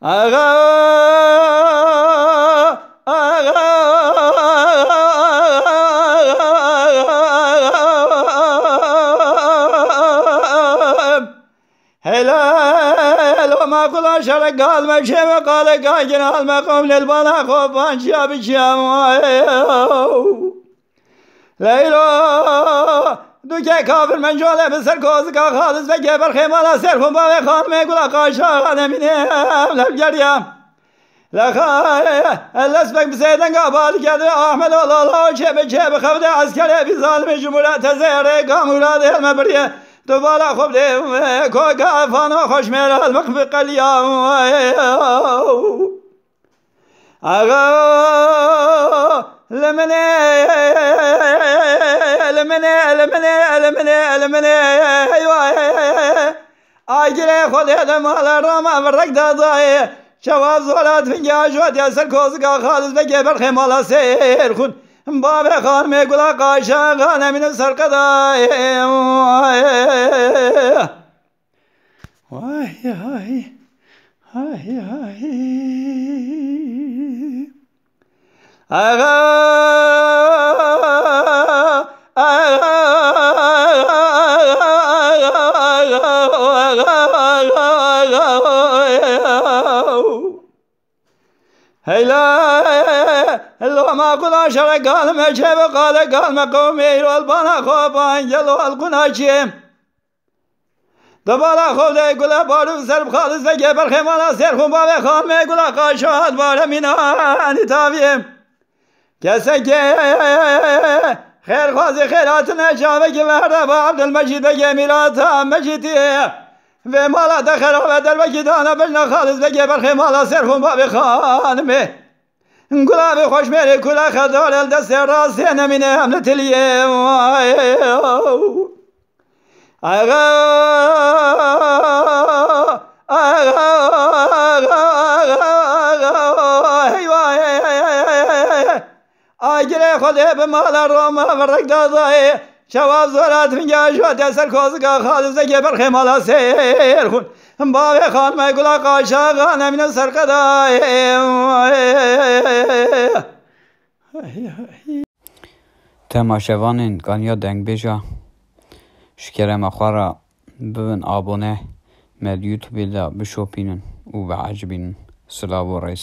آغا هلال وما كل شرق قال مشي وقال قاجن المقام للبنا خوبان شاب شام ليلو دوكي كافر من جوله بسر كوزكا خالص بجبر خيمالا سر خم باوي خان ميقول قاشا انا منهم لبجريا لخا الاسبق بسيدن قابل كذا احمد الله شب خفد عسكري في ظالم جمهورية تزيري قاموراد المبريه دوباره خوب ده کوکا فانو خوش میره المقف قلیام آقا لمنه آگیره خود مال راما ورق دادای شواز ولاد فنجا جوات یاسر کوزگا خالص بگبر خمالا سیر خون باب خان میگولا قاشا خانه من سرقدای وای هاي هاي هاي آغا هلا لو ما كنا شرق قال ما شاب قال ما قومي والبنا خوبان جلو القناشيم دبالا خود گلا بارو سر خالص بگبر خمالا سر خون بابه خان میگولا قاشاد باره مینانی تاویم کسی که خیر خوازی خیرات نشاوه که ورده با عبدالمجید بگه میراتا مجیدی و مالا خرابه در بگی دانا بجنا خالص بگبر خمالا سر خون بابه خانمه گلاب خوش میره کلا خدار الدست راستی نمینه همه تلیه آغا آگیره خوده به مال روما ورق دادای شواز ورات فنجا جوات یاسر کوزگا خالص گبر خمالا سیر خون باب خان میگولا قاشا خانه من سرقدای تماشاوانین گانیا دنگ بیجا شکرم اخوارا ببن آبونه مد یوتیوب دا بشوپینن و بعجبینن سلاو رئیس